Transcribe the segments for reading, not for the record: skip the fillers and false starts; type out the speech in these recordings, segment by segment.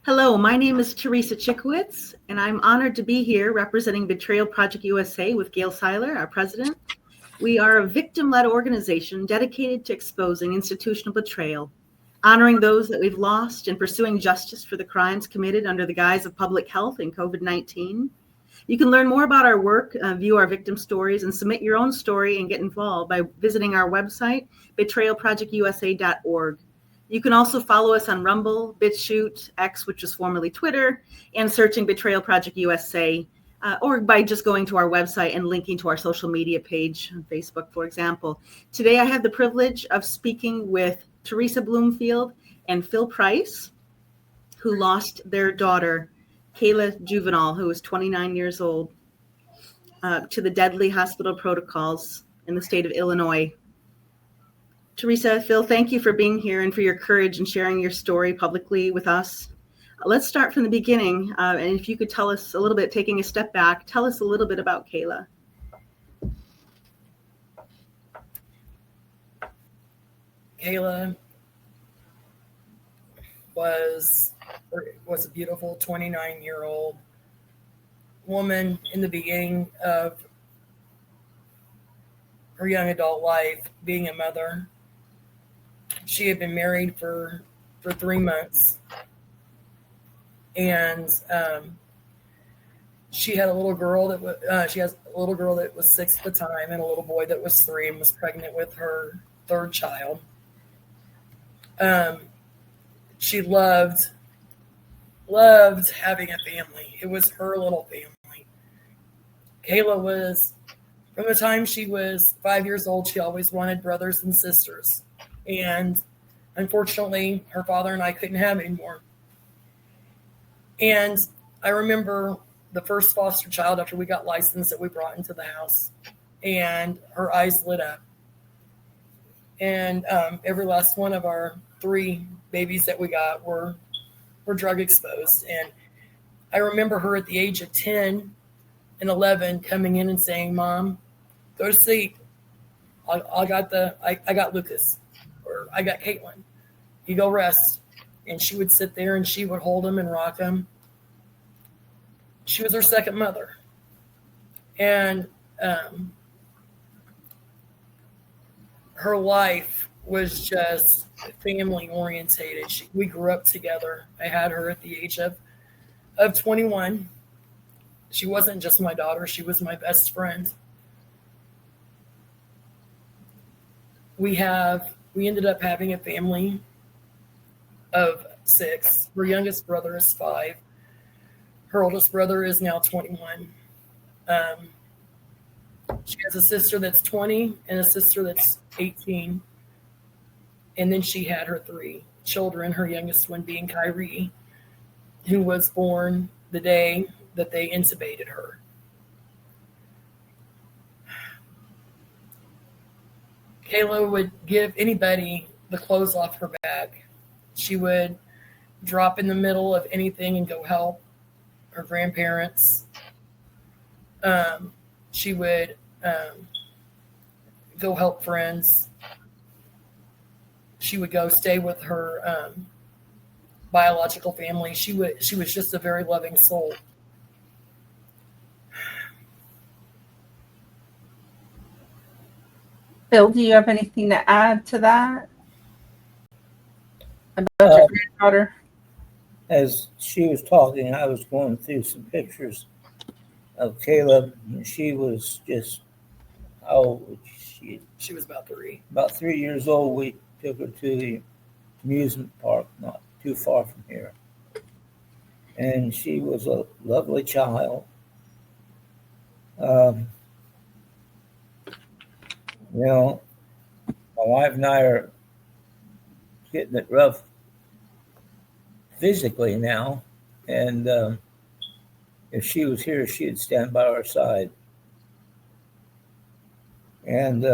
Hello, my name is Teresa Chickowitz, and I'm honored to be here representing Betrayal Project USA with Gail Seiler, our president. We are a victim-led organization dedicated to exposing institutional betrayal, honoring those that we've lost, and pursuing justice for the crimes committed under the guise of public health and COVID-19. You can learn more about our work, view our victim stories, and submit your own story and get involved by visiting our website, betrayalprojectusa.org. You can also follow us on Rumble, BitChute, X, which was formerly Twitter, and searching Betrayal Project USA, or by just going to our website and linking to our social media page on Facebook, for example. Today, I have the privilege of speaking with Teresa Bloomfield and Phil Price, who lost their daughter, Kayla Juvinall, who was 29 years old, to the deadly hospital protocols in the state of Illinois. Teresa, Phil, thank you for being here and for your courage and sharing your story publicly with us. Let's start from the beginning. And if you could tell us a little bit, taking a step back, tell us a little bit about Kayla. Kayla was a beautiful 29-year-old woman in the beginning of her young adult life, being a mother. She had been married for 3 months, and she had a little girl she has a little girl that was 6 at the time, and a little boy that was 3, and was pregnant with her third child. She loved having a family. It was her little family. Kayla was, from the time she was 5 years old, she always wanted brothers and sisters. And unfortunately, her father and I couldn't have any more. And I remember the first foster child after we got licensed that we brought into the house, and her eyes lit up. And every last one of our 3 babies that we got were drug exposed. And I remember her at the age of 10 and 11 coming in and saying, "Mom, go to sleep. I got Lucas, or I got Caitlin. You go rest." And she would sit there and she would hold him and rock him. She was her second mother. And her life was just family orientated. We grew up together. I had her at the age of 21. She wasn't just my daughter. She was my best friend. We ended up having a family of 6. Her youngest brother is 5. Her oldest brother is now 21. She has a sister that's 20 and a sister that's 18. And then she had her 3 children, her youngest one being Kyrie, who was born the day that they intubated her. Kayla would give anybody the clothes off her back. She would drop in the middle of anything and go help her grandparents. She would go help friends. She would go stay with her biological family. She was just a very loving soul. Phil, do you have anything to add to that about your granddaughter? As she was talking, I was going through some pictures of Kayla. She was just, how old was she? She was about 3. About 3 years old. We took her to the amusement park, not too far from here. And she was a lovely child. My wife and I are getting it rough physically now. And if she was here, she'd stand by our side. And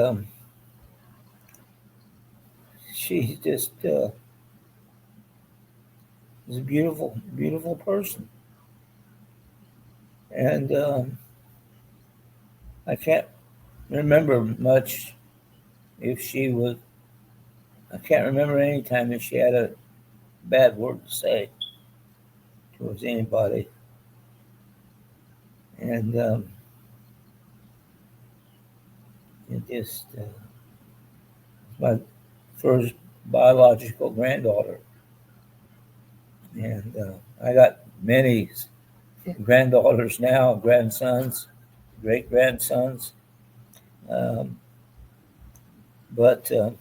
she just is a beautiful, beautiful person. And I can't remember much if she was, I can't remember any time that she had a bad word to say. towards anybody. And it just my first biological granddaughter. And I got many granddaughters now, grandsons, great grandsons. But to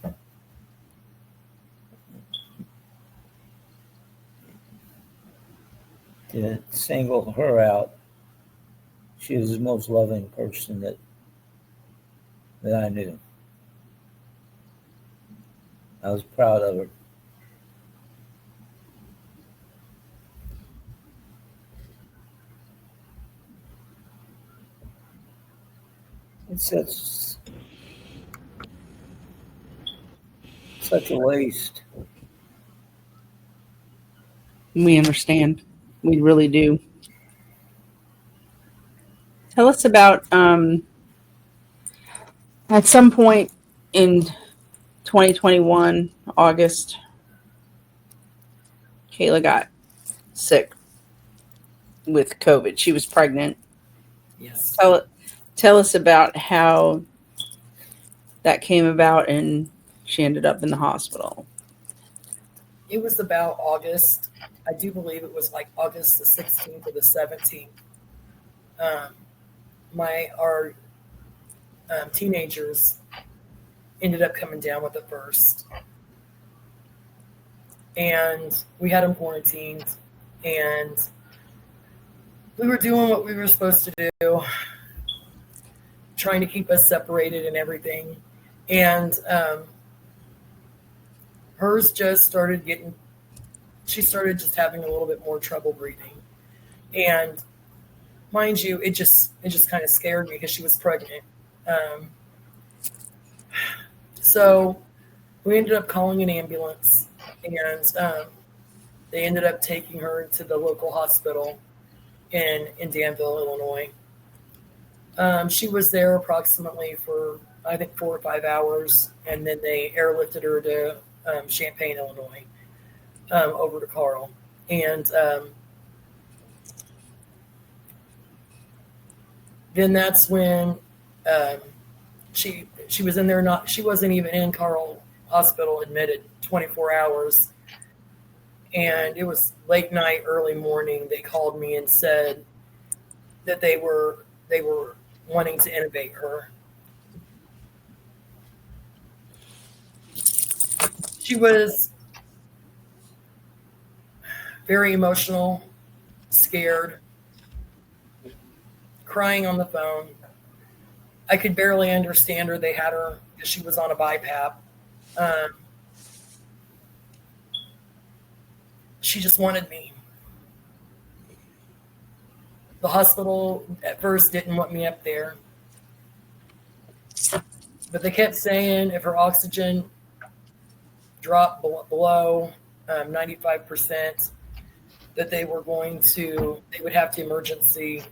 single her out, she was the most loving person that I knew. I was proud of her. It's such a waste. We understand. We really do. Tell us about at some point in 2021, August, Kayla got sick with COVID. She was pregnant. Yes. Tell us about how that came about and she ended up in the hospital. It was about August. I do believe it was like August the 16th or the 17th. Our teenagers ended up coming down with it first. And we had them quarantined. And we were doing what we were supposed to do, trying to keep us separated and everything. And hers just started she started just having a little bit more trouble breathing. And mind you, it just kind of scared me because she was pregnant. So we ended up calling an ambulance, and they ended up taking her to the local hospital in Danville, Illinois. She was there approximately for, I think, 4 or 5 hours, and then they airlifted her to Champaign, Illinois, over to Carl. And then that's when she was in there. She wasn't even in Carl Hospital admitted 24 hours. And it was late night, early morning. They called me and said that they were wanting to intubate her. She was very emotional, scared, crying on the phone. I could barely understand her. They had her because she was on a BiPAP. She just wanted me. The hospital at first didn't want me up there, but they kept saying if her oxygen dropped below 95%, that they would have to emergency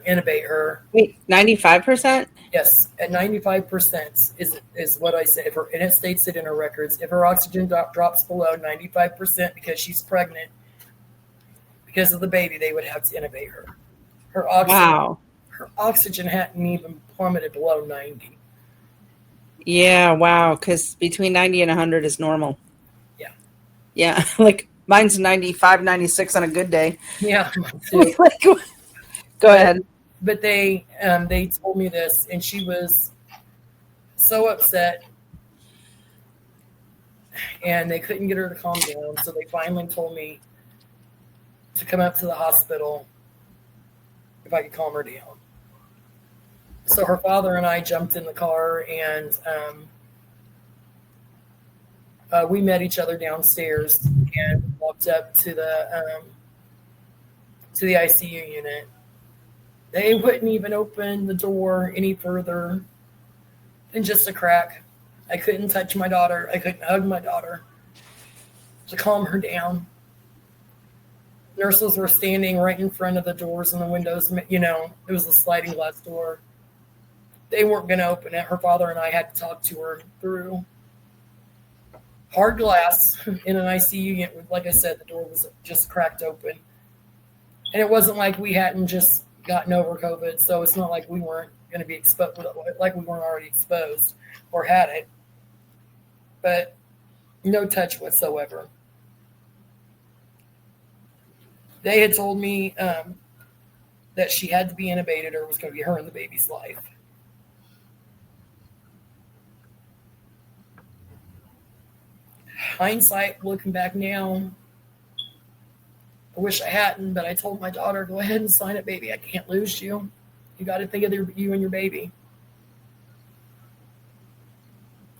intubate her. Wait, 95%? Yes, at 95% is what I said. And it states it in her records. If her oxygen drops below 95% because she's pregnant, because of the baby, they would have to intubate her. Her oxygen hadn't even plummeted below 90. Yeah, wow. Because between 90 and 100 is normal. Yeah. Yeah, like mine's 95, 96 on a good day. Yeah, mine too. Go ahead. But they told me this, and she was so upset, and they couldn't get her to calm down. So they finally told me to come up to the hospital if I could calm her down. So her father and I jumped in the car, and we met each other downstairs and walked up to the ICU unit. They wouldn't even open the door any further than just a crack. I couldn't touch my daughter. I couldn't hug my daughter to calm her down. Nurses were standing right in front of the doors and the windows. You know, it was a sliding glass door. They weren't going to open it. Her father and I had to talk to her through. hard glass in an ICU unit. Like I said, the door was just cracked open. And it wasn't like we hadn't just gotten over COVID. So it's not like we weren't going to be exposed, like we weren't already exposed or had it. But no touch whatsoever. They had told me that she had to be intubated or it was going to be her and the baby's life. Hindsight, looking back now, I wish I hadn't, but I told my daughter, go ahead and sign it, baby. I can't lose you. You got to think of you and your baby.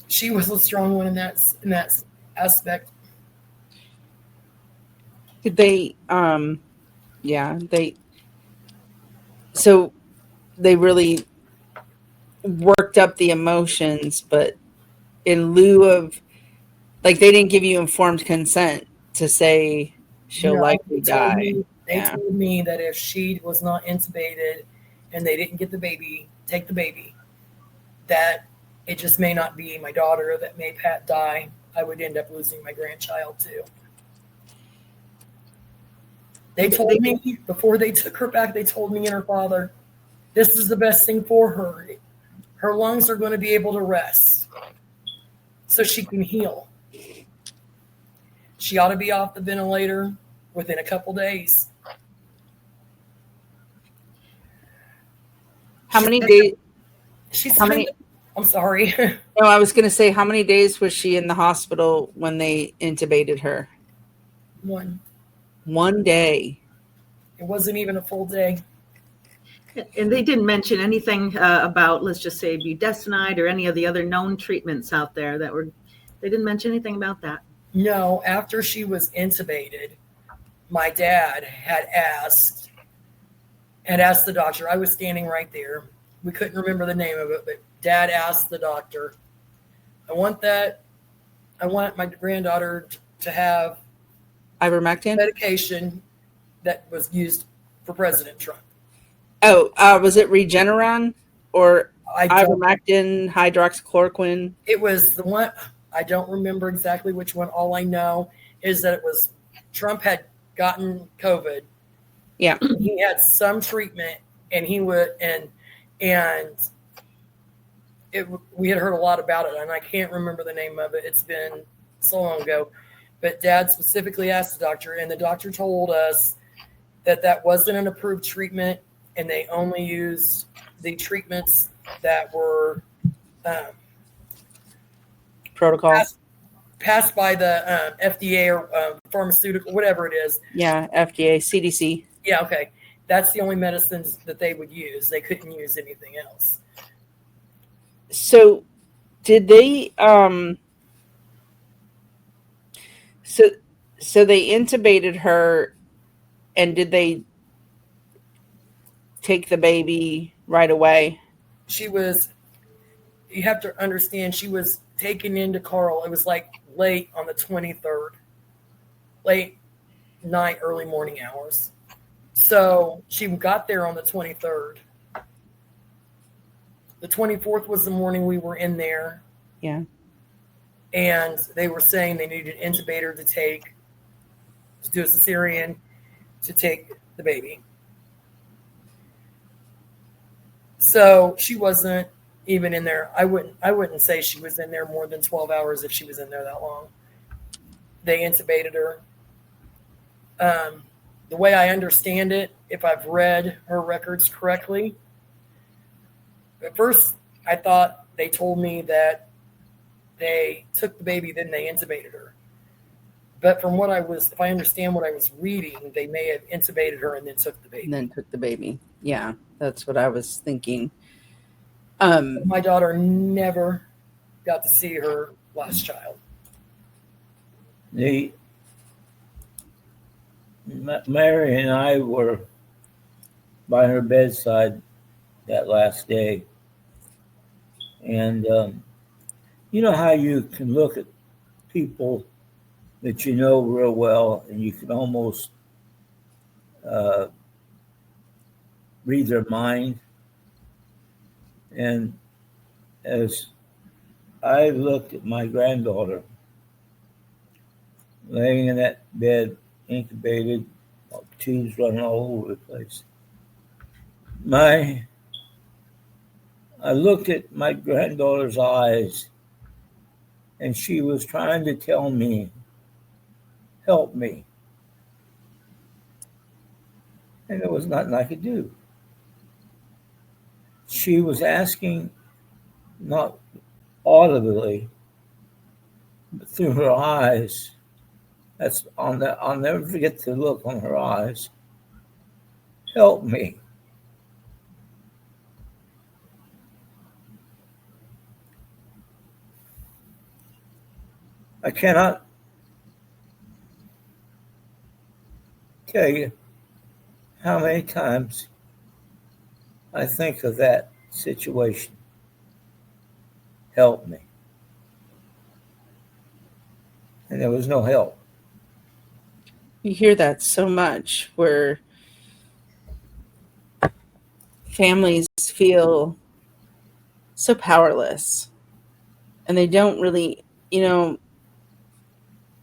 She was a strong one in that aspect. Did they, so they really worked up the emotions, but in lieu of, like, they didn't give you informed consent to say she'll No, likely die. They told me that if she was not intubated and they didn't get take the baby, that it just may not be my daughter that may die. I would end up losing my grandchild too. They told me before they took her back, they told me and her father, this is the best thing for her. Her lungs are going to be able to rest so she can heal. She ought to be off the ventilator within a couple days. How many days? I'm sorry. No, I was going to say, how many days was she in the hospital when they intubated her? One day. It wasn't even a full day. And they didn't mention anything about, let's just say, budesonide or any of the other known treatments out there they didn't mention anything about that. No, after she was intubated, my dad had asked the doctor. I was standing right there. We couldn't remember the name of it, but Dad asked the doctor, I want my granddaughter to have ivermectin medication that was used for President Trump. Oh, was it Regeneron or ivermectin, hydroxychloroquine? It was the one. I don't remember exactly which one. All I know is that it was Trump had gotten COVID. Yeah. He had some treatment and we had heard a lot about it and I can't remember the name of it. It's been so long ago, but Dad specifically asked the doctor and the doctor told us that wasn't an approved treatment and they only used the treatments that were protocol passed by the FDA or pharmaceutical, whatever it is. Yeah, FDA, CDC. Yeah, okay. That's the only medicines that they would use. They couldn't use anything else. So did they so they intubated her and did they take the baby right away? You have to understand, she was taken into Carl. It was like late on the 23rd, late night, early morning hours. So she got there on the 23rd. The 24th was the morning we were in there. Yeah. And they were saying they needed an intubator to do a cesarean to take the baby. So she wasn't even in there. I wouldn't say she was in there more than 12 hours if she was in there that long. They intubated her. The way I understand it, if I've read her records correctly, at first I thought they told me that they took the baby, then they intubated her. But from if I understand what I was reading, they may have intubated her and then took the baby. Yeah, that's what I was thinking. My daughter never got to see her last child. Mary and I were by her bedside that last day. And you know how you can look at people that you know real well and you can almost read their mind. And as I looked at my granddaughter, laying in that bed, incubated, tubes running all over the place. I looked at my granddaughter's eyes, and she was trying to tell me, help me. And there was nothing I could do. She was asking, not audibly, but through her eyes. I'll never forget the look on her eyes. Help me. I cannot tell you how many times I think of that situation. Help me. And there was no help. You hear that so much where families feel so powerless and they don't really,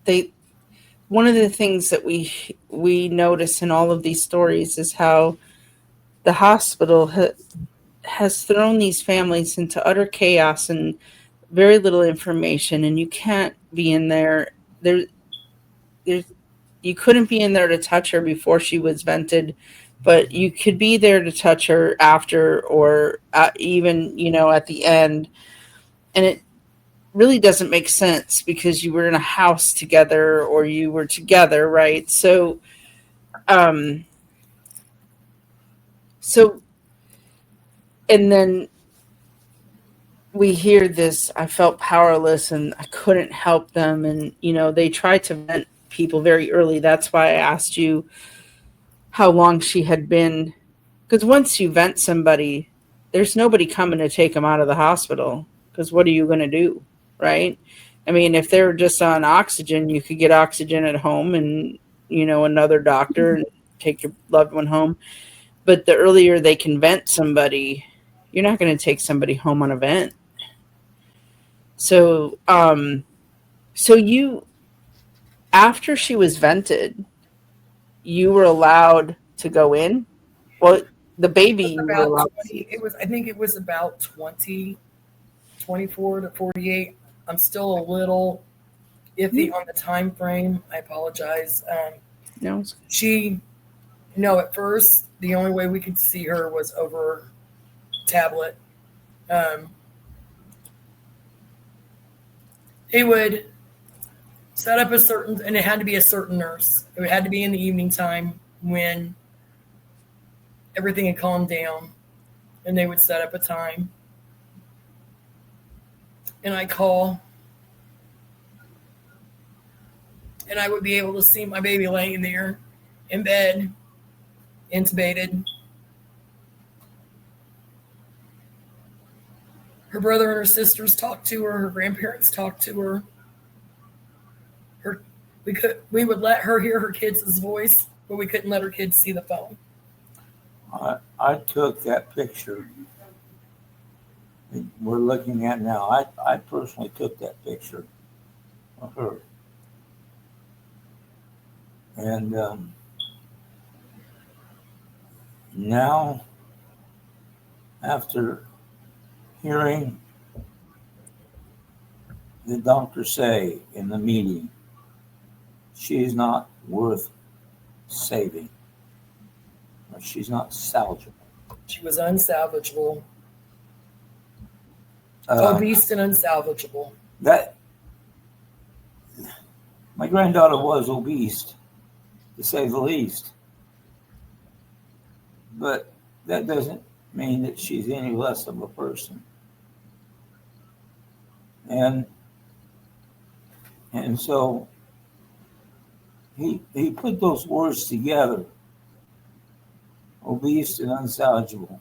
they one of the things that we notice in all of these stories is how the hospital has thrown these families into utter chaos and very little information, and you can't be in there. There's you couldn't be in there to touch her before she was vented, but you could be there to touch her after or even at the end, and it really doesn't make sense because you were in a house together or you were together, right? Um so and then we hear this, I felt powerless and I couldn't help them, and they tried to vent people very early. That's why I asked you how long she had been, because once you vent somebody, there's nobody coming to take them out of the hospital, because what are you going to do, right? I mean, if they're just on oxygen, you could get oxygen at home and another doctor and take your loved one home. But the earlier they can vent somebody, you're not going to take somebody home on a vent. So you, after she was vented, you were allowed to go in. Well, the baby you were About allowed 20, I think it was about 20, 24 to 48. I'm still a little iffy on the time frame. I apologize. No. At first, the only way we could see her was over tablet. They would set up and it had to be a certain nurse. It had to be in the evening time when everything had calmed down, and they would set up a time. And I call, and I would be able to see my baby laying there in bed, intubated. Her brother and her sisters talked to her. Her grandparents talked to her. We would let her hear her kids' voice, but we couldn't let her kids see the phone. I took that picture we're looking at now. I personally took that picture of her. And now, after hearing the doctor say in the meeting, she's not worth saving, or she's not salvageable. She was unsalvageable. Obese and unsalvageable. That my granddaughter was obese, to say the least. But that doesn't mean that she's any less of a person. And so he put those words together, obese and unsalvageable,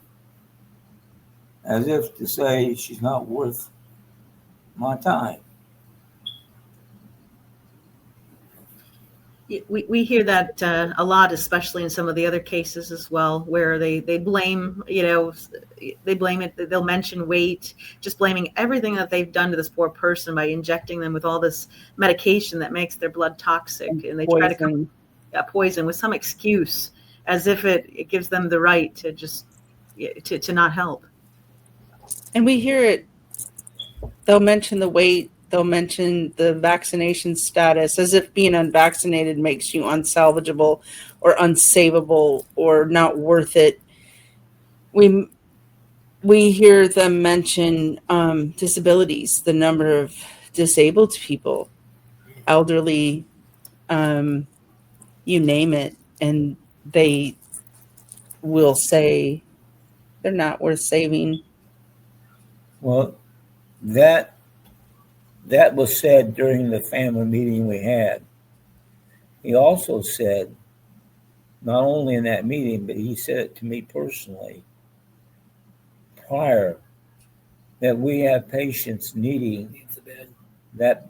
as if to say she's not worth my time. We hear that a lot, especially in some of the other cases as well, where they blame, they blame it. They'll mention weight, just blaming everything that they've done to this poor person by injecting them with all this medication that makes their blood toxic, and they try to come poison with some excuse, as if it gives them the right to just to not help. And we hear it. They'll mention the weight. They'll mention the vaccination status, as if being unvaccinated makes you unsalvageable or unsavable or not worth it. We hear them mention disabilities, the number of disabled people, elderly, you name it, and they will say they're not worth saving. Well, that was said during the family meeting we had. He also said, not only in that meeting, but he said it to me personally prior, that we have patients needing that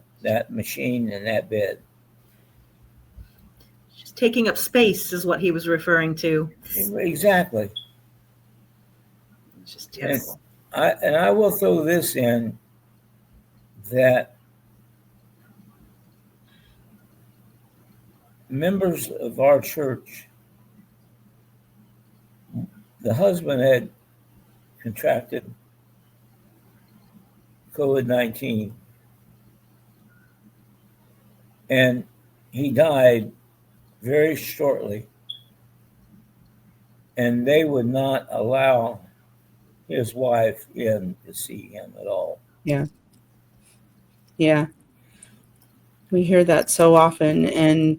machine and that bed. Just taking up space is what he was referring to. Exactly. It's just terrible. And I will throw this in, that members of our church, the husband had contracted COVID-19, and he died very shortly, and they would not allow his wife in to see him at all. Yeah. We hear that so often. And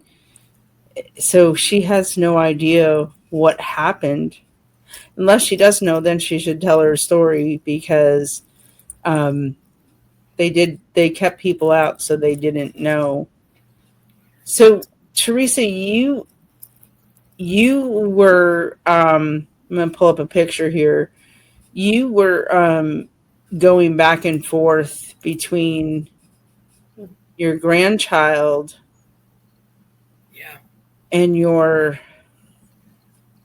so she has no idea what happened. Unless she does know, then she should tell her story, because they kept people out, so they didn't know. So Teresa, you were I'm going to pull up a picture here. You were going back and forth between your grandchild and your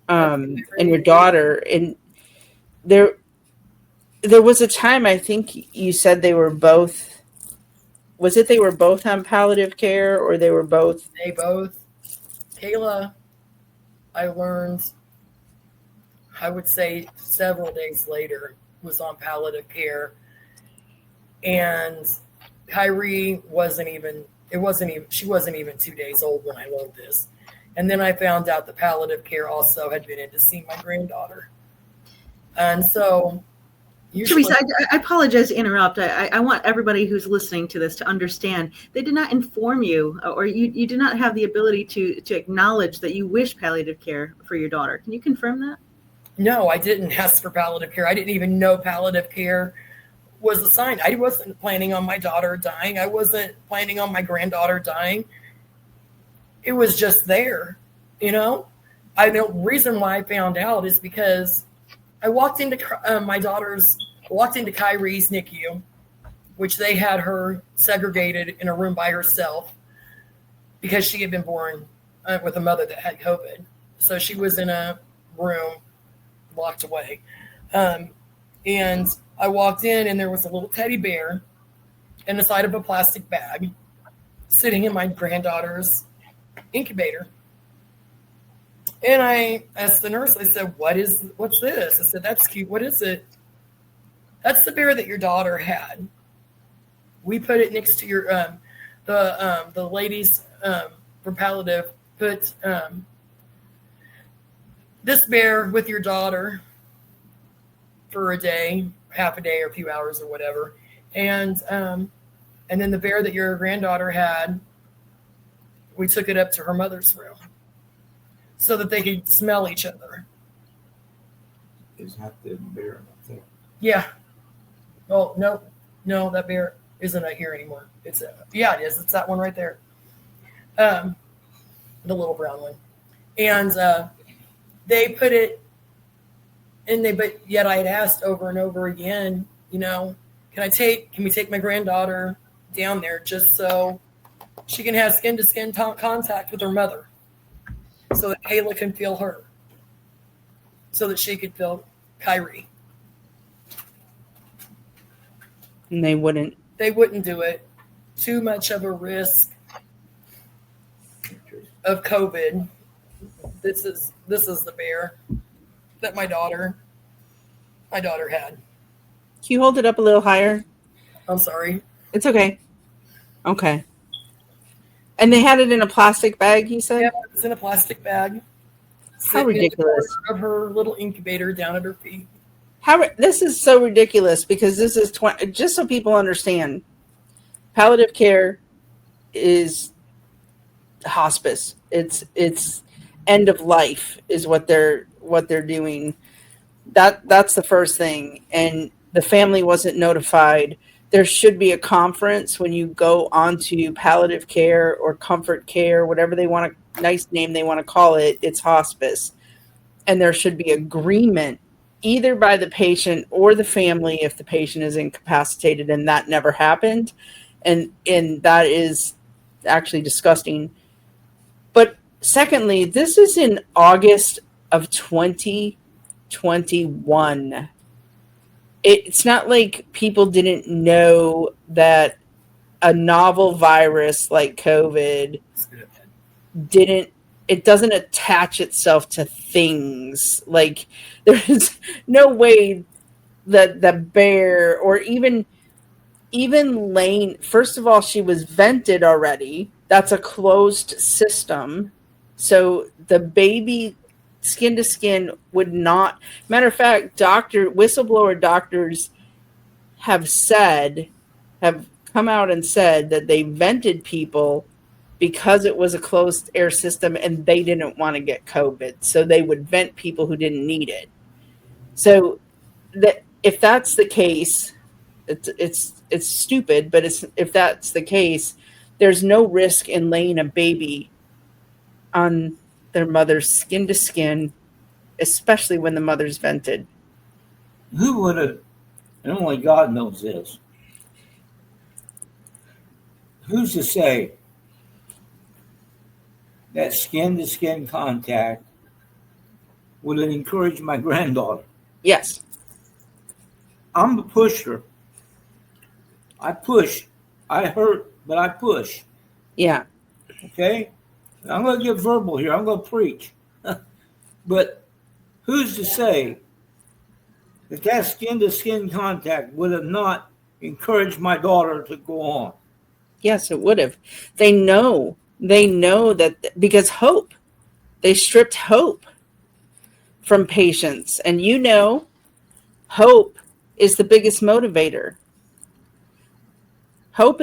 daughter, and there was a time, I think you said they were both on palliative care, or they both Kayla, I learned, I would say several days later, was on palliative care, and Kyrie she wasn't even 2 days old when I learned this. And then I found out the palliative care also had been in to see my granddaughter. And so Teresa, I apologize to interrupt. I want everybody who's listening to this to understand they did not inform you, or you did not have the ability to acknowledge that you wish palliative care for your daughter. Can you confirm that? No, I didn't ask for palliative care. I didn't even know palliative care was assigned. I wasn't planning on my daughter dying. I wasn't planning on my granddaughter dying. It was just there, The reason why I found out is because I walked into Kyrie's NICU, which they had her segregated in a room by herself because she had been born with a mother that had COVID. So she was in a room locked away. And I walked in, and there was a little teddy bear inside of a plastic bag sitting in my granddaughter's incubator. And I asked the nurse, I said, what's this? I said, that's cute. What is it? That's the bear that your daughter had. We put it next to your, the ladies from palliative put this bear with your daughter for a day, half a day or a few hours or whatever. And then the bear that your granddaughter had, we took it up to her mother's room so that they could smell each other. Is that the bear up there? Yeah. Oh, no, that bear isn't out here anymore. It is. It's that one right there. The little brown one. And they put it but yet I had asked over and over again, can we take my granddaughter down there just so she can have skin to skin contact with her mother so that Kayla can feel her, so that she could feel Kyrie. And they wouldn't. They wouldn't do it. Too much of a risk of COVID. This is the bear that my daughter had. Can you hold it up a little higher? I'm sorry. It's okay. Okay. And they had it in a plastic bag, you said? Yeah, it's in a plastic bag. How ridiculous. Of her little incubator down at her feet. This is so ridiculous because this is just so people understand. Palliative care is hospice. It's end of life is what they're doing. That's the first thing. And the family wasn't notified. There should be a conference when you go onto palliative care or comfort care, whatever they want to, nice name they want to call it. It's hospice. And there should be agreement either by the patient or the family if the patient is incapacitated, and that never happened. And that is actually disgusting. But secondly, this is in August of 2021. It's not like people didn't know that a novel virus like COVID doesn't attach itself to things. Like there's no way that the bear or even Lane, first of all, she was vented already. That's a closed system. So the baby skin to skin would not, matter of fact, whistleblower doctors have come out and said that they vented people because it was a closed air system and they didn't want to get COVID. So they would vent people who didn't need it. So that if that's the case, it's stupid, but if that's the case, there's no risk in laying a baby on their mother's skin to skin, especially when the mother's vented. Who would have, and only God knows this, who's to say that skin to skin contact would have encouraged my granddaughter? Yes. I'm a pusher. I push. I hurt, but I push. Yeah. Okay? I'm going to get verbal here. I'm going to preach. But who's to say that skin-to-skin contact would have not encouraged my daughter to go on? Yes, it would have. They know that because hope. They stripped hope from patients. And hope is the biggest motivator. Hope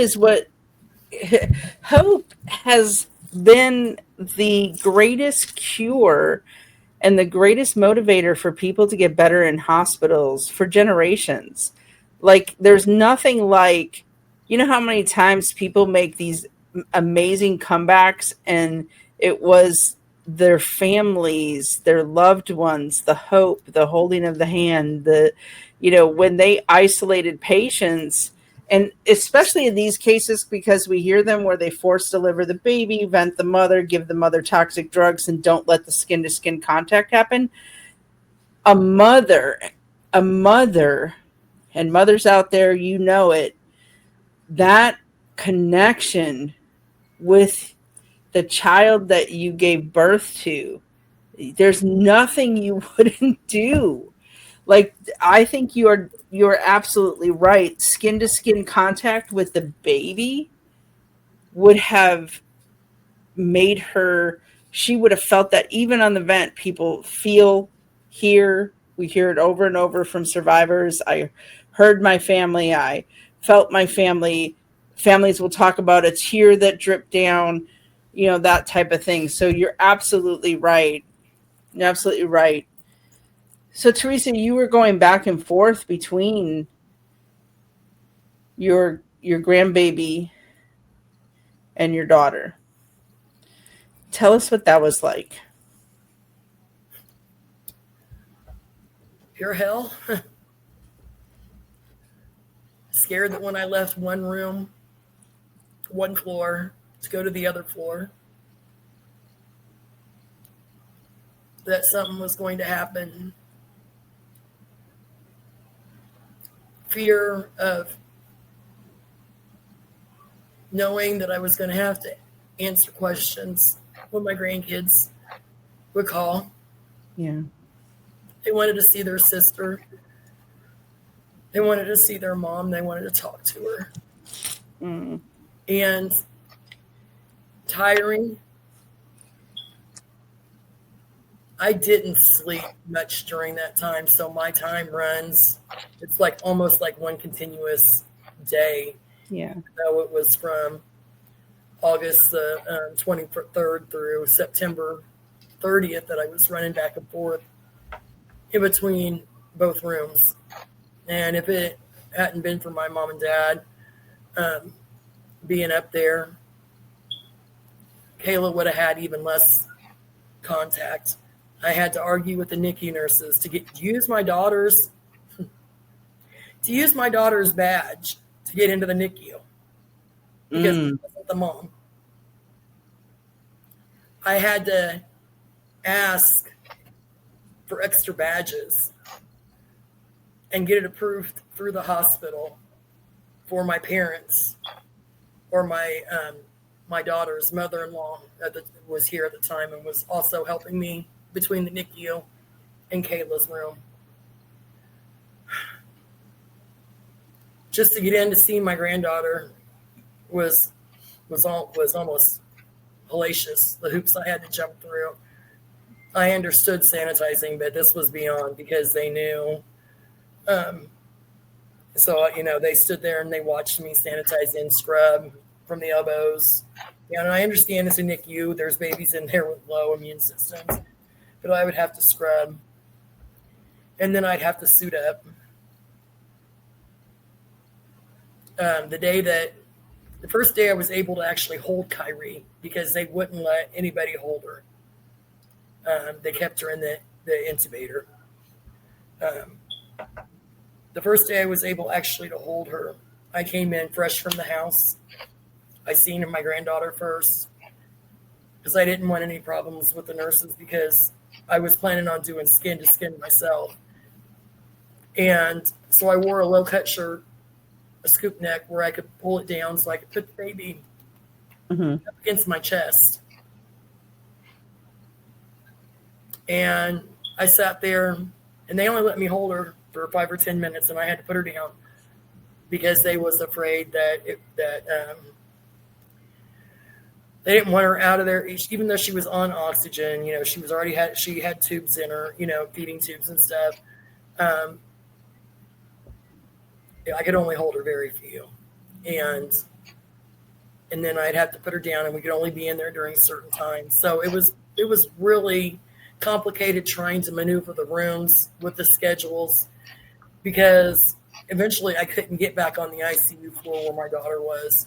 has been the greatest cure and the greatest motivator for people to get better in hospitals for generations. Like there's nothing like, you know how many times people make these amazing comebacks and it was their families, their loved ones, the hope, the holding of the hand, when they isolated patients. And especially in these cases, because we hear them where they force deliver the baby, vent the mother, give the mother toxic drugs, and don't let the skin-to-skin contact happen. A mother, and mothers out there, you know it, that connection with the child that you gave birth to, there's nothing you wouldn't do. Like, I think you're absolutely right. Skin to skin contact with the baby would have made her, she would have felt that even on the vent, people we hear it over and over from survivors. I heard my family. I felt my family. Families will talk about a tear that dripped down, that type of thing. So you're absolutely right. You're absolutely right. So, Teresa, you were going back and forth between your grandbaby and your daughter. Tell us what that was like. Pure hell. Scared that when I left one room, one floor, to go to the other floor, that something was going to happen. Fear of knowing that I was going to have to answer questions when my grandkids would call. Yeah. They wanted to see their sister. They wanted to see their mom. They wanted to talk to her. Mm. And tiring. I didn't sleep much during that time, so my time runs. It's like almost like one continuous day. Yeah. So it was from August the 23rd through September 30th that I was running back and forth in between both rooms. And if it hadn't been for my mom and dad being up there, Kayla would have had even less contact. I had to argue with the NICU nurses to use my daughter's badge to get into the NICU because it wasn't the mom. I had to ask for extra badges and get it approved through the hospital for my parents or my daughter's mother-in-law that was here at the time and was also helping me between the NICU and Kayla's room. Just to get in to see my granddaughter was almost hellacious. The hoops I had to jump through. I understood sanitizing, but this was beyond because they knew. So, they stood there and they watched me sanitize and scrub from the elbows. And I understand it's a NICU. There's babies in there with low immune systems. But I would have to scrub. And then I'd have to suit up. The first day I was able to actually hold Kyrie because they wouldn't let anybody hold her. They kept her in the incubator. The first day I was able actually to hold her, I came in fresh from the house. I seen my granddaughter first because I didn't want any problems with the nurses because I was planning on doing skin to skin myself. And so I wore a low-cut shirt, a scoop neck where I could pull it down so I could put the baby up against my chest. And I sat there, and they only let me hold her for 5 or 10 minutes, and I had to put her down because they was afraid that they didn't want her out of there, even though she was on oxygen. She had tubes in her, feeding tubes and stuff. I could only hold her very few, and then I'd have to put her down, and we could only be in there during certain times. So it was really complicated trying to maneuver the rooms with the schedules because eventually I couldn't get back on the ICU floor where my daughter was.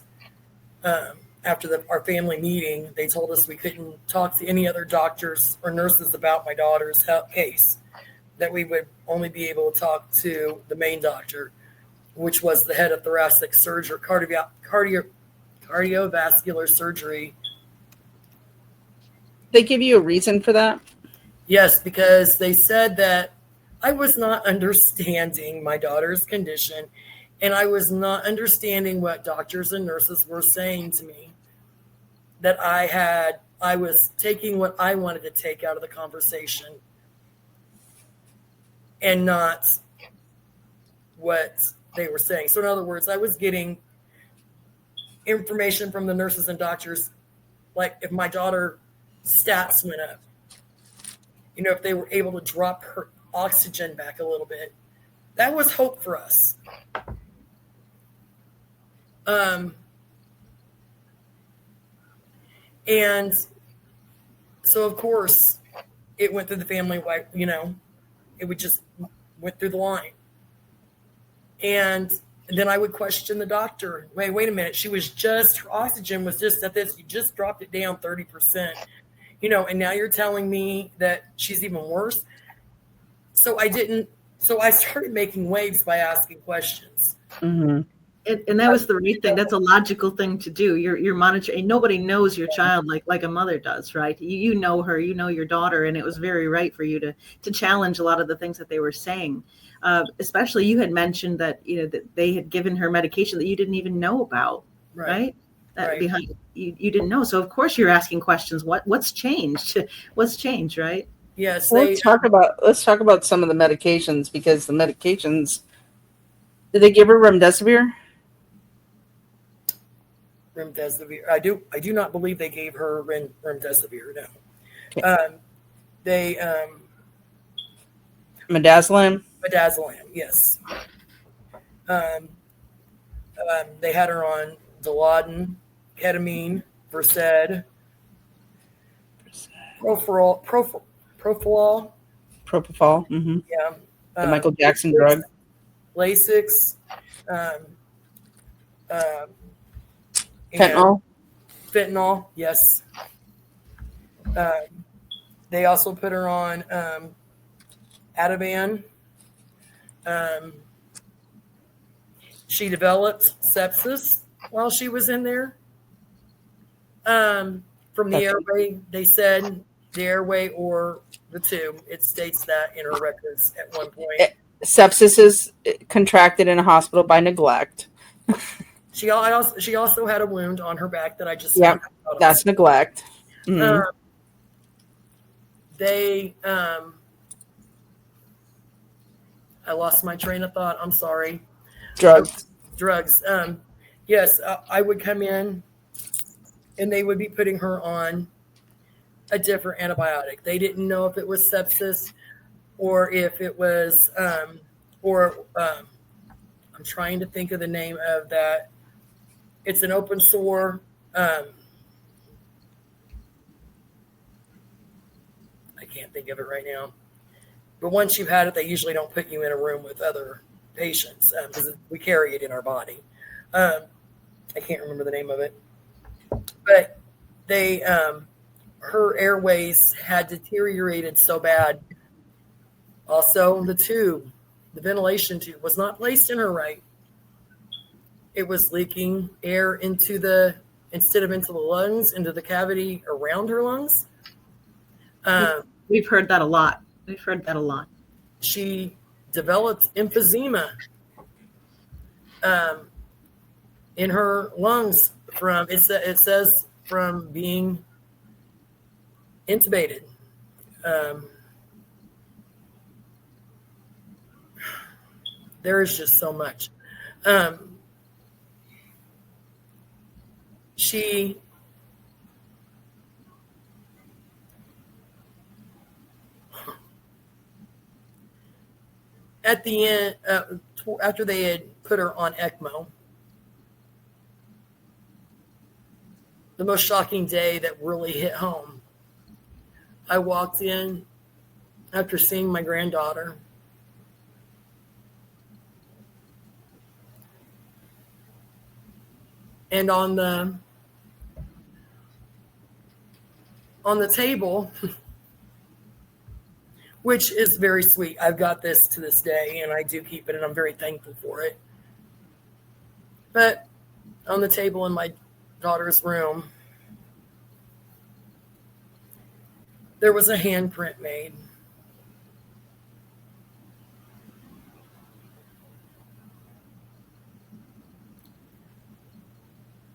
After our family meeting, they told us we couldn't talk to any other doctors or nurses about my daughter's case, that we would only be able to talk to the main doctor, which was the head of thoracic surgery, cardiovascular surgery. They give you a reason for that? Yes, because they said that I was not understanding my daughter's condition, and I was not understanding what doctors and nurses were saying to me. That I was taking what I wanted to take out of the conversation and not what they were saying. So in other words, I was getting information from the nurses and doctors, like if my daughter stats went up, if they were able to drop her oxygen back a little bit, that was hope for us. And so, of course, it went through the family, it would just went through the line. And then I would question the doctor. Wait a minute. Her oxygen was just at this. You just dropped it down 30%, and now you're telling me that she's even worse. So I started making waves by asking questions. Mm-hmm. And that was the right thing. That's a logical thing to do. You're monitoring. Nobody knows your child like a mother does, right? You know her, you know your daughter, and it was very right for you to challenge a lot of the things that they were saying. Especially, you had mentioned that that they had given her medication that you didn't even know about, right? That Right. behind you didn't know. So of course you're asking questions. What's changed? What's changed, right? Yes, Well, they let's talk about some of the medications, because the medications, did they give her remdesivir? remdesivir. I do not believe they gave her remdesivir. No. Okay. They Midazolam? midazolam. Yes. Um, they had her on Dilaudid, ketamine, Versed, Propofol. Propofol. Mm-hmm. Yeah. The Michael Jackson drug. Lasix. Um, and Fentanyl. Fentanyl. Yes. They also put her on Ativan. She developed sepsis while she was in there. From the Okay. airway, they said the airway or the tube. It states that in her records at one point. Sepsis is contracted in a hospital by neglect. She also had a wound on her back that I just Yeah, found out. that's neglect. Mm-hmm. I lost my train of thought. I'm sorry. Drugs. Drugs. Yes, I would come in and they would be putting her on a different antibiotic. They didn't know if it was sepsis or if it was, I'm trying to think of the name of that. It's an open sore. I can't think of it right now. But once you've had it, they usually don't put you in a room with other patients because we carry it in our body. I can't remember the name of it. But they, her airways had deteriorated so bad. Also, the ventilation tube was not placed in her right. It was leaking air instead of into the lungs, into the cavity around her lungs. We've heard that a lot. She developed emphysema in her lungs from it says from being intubated. There is just so much. She at the end, after they had put her on ECMO, the most shocking day that really hit home, I walked in after seeing my granddaughter. And on the table, which is very sweet. I've got this to this day, and I do keep it, and I'm very thankful for it. But on the table in my daughter's room, there was a handprint made.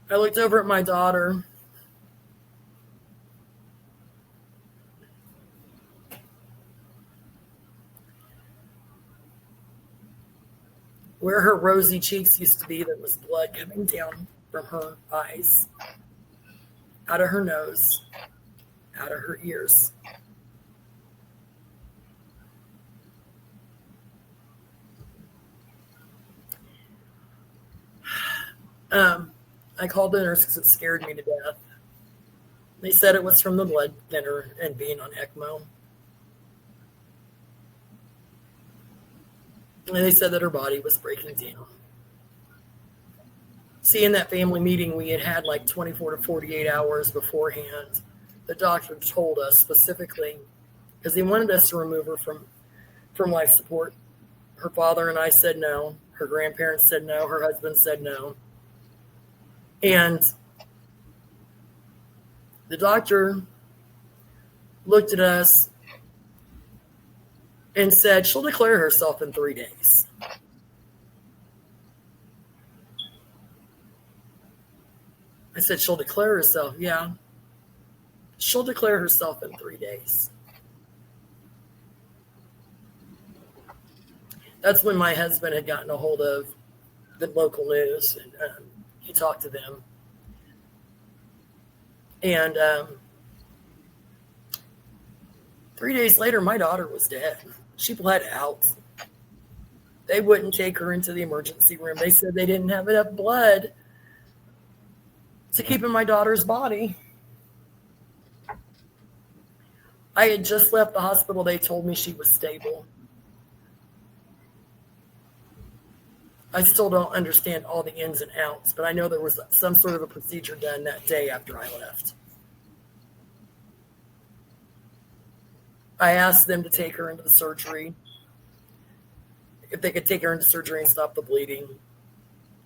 I looked over at my daughter. Where her rosy cheeks used to be, there was blood coming down from her eyes, out of her nose, out of her ears. I called the nurse because it scared me to death. They said it was from the blood thinner and being on ECMO. And they said that her body was breaking down. See, in that family meeting we had like 24 to 48 hours beforehand, the doctor told us specifically, because he wanted us to remove her from life support. Her father and I said no. Her grandparents said no. Her husband said no. And the doctor looked at us and said, she'll declare herself in 3 days. I said, she'll declare herself? Yeah. She'll declare herself in 3 days. That's when my husband had gotten a hold of the local news, and he talked to them. And 3 days later, my daughter was dead. She bled out. They wouldn't take her into the emergency room. They said they didn't have enough blood to keep in my daughter's body. I had just left the hospital. They told me she was stable. I still don't understand all the ins and outs, but I know there was some sort of a procedure done that day after I left. I asked them to take her into the surgery. If they could take her into surgery and stop the bleeding.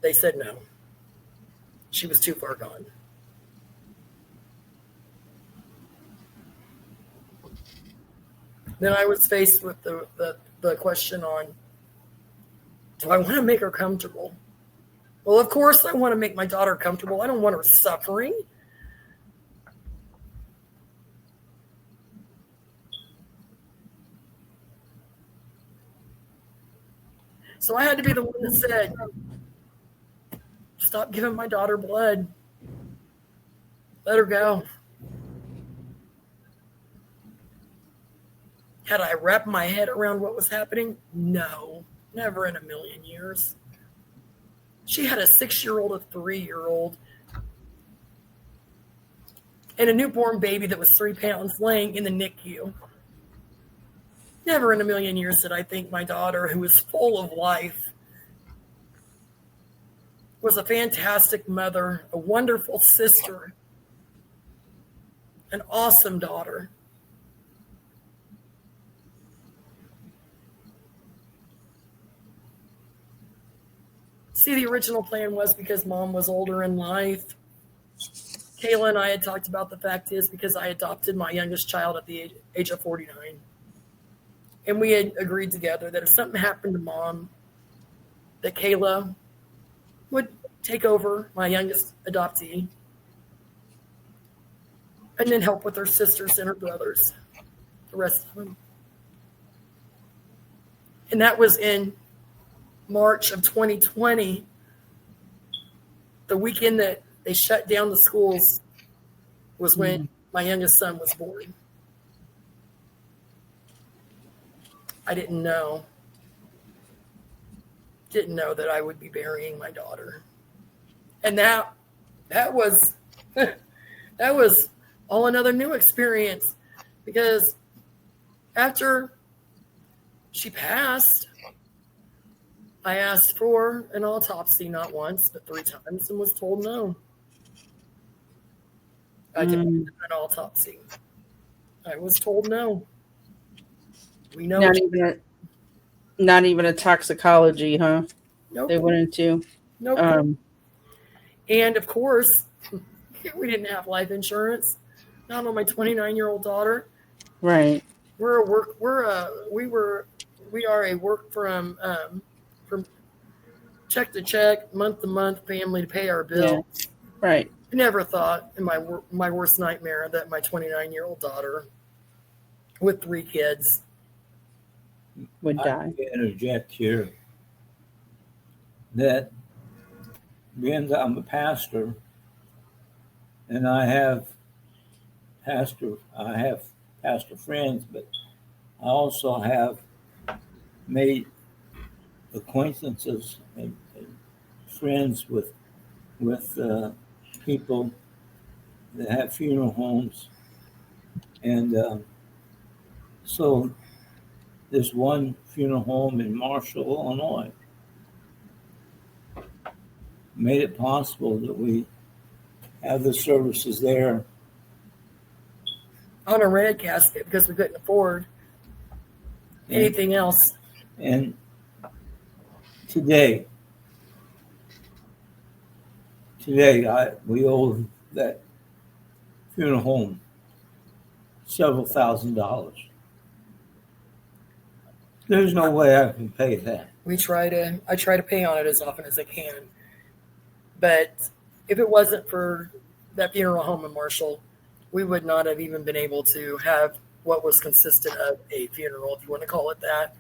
They said no. She was too far gone. Then I was faced with the question on, do I want to make her comfortable? Well, of course I want to make my daughter comfortable. I don't want her suffering. So I had to be the one that said, stop giving my daughter blood. Let her go. Had I wrapped my head around what was happening? No, never in a million years. She had a 6-year-old, a 3-year-old, and a newborn baby that was 3 pounds laying in the NICU. Never in a million years did I think my daughter, who was full of life, was a fantastic mother, a wonderful sister, an awesome daughter. See, the original plan was because Mom was older in life. Kayla and I had talked about the fact is because I adopted my youngest child at the age of 49. And we had agreed together that if something happened to Mom, that Kayla would take over my youngest adoptee and then help with her sisters and her brothers, the rest of them. And that was in March of 2020, the weekend that they shut down the schools was when my youngest son was born. I didn't know that I would be burying my daughter. And that was that was all another new experience, because after she passed, I asked for an autopsy, not once, but 3 times, and was told no. I demanded an autopsy. I was told no. We know. Not even a toxicology, huh? Nope. They wouldn't do. Nope. And of course, we didn't have life insurance. Not on my 29-year-old daughter. Right. We are a work from check to check, month to month family to pay our bills. Yeah. Right. I never thought in my worst nightmare that my 29-year-old daughter with 3 kids would die. I can interject here that being that I'm a pastor and I have pastor friends, but I also have made acquaintances and friends with people that have funeral homes, and so there's one funeral home in Marshall, Illinois, made it possible that we have the services there on a red casket because we couldn't afford anything else. And today, we owe that funeral home several $1,000s. There's no way I can pay that. I try to pay on it as often as I can. But if it wasn't for that funeral home in Marshall, we would not have even been able to have what was consistent of a funeral, if you want to call it that.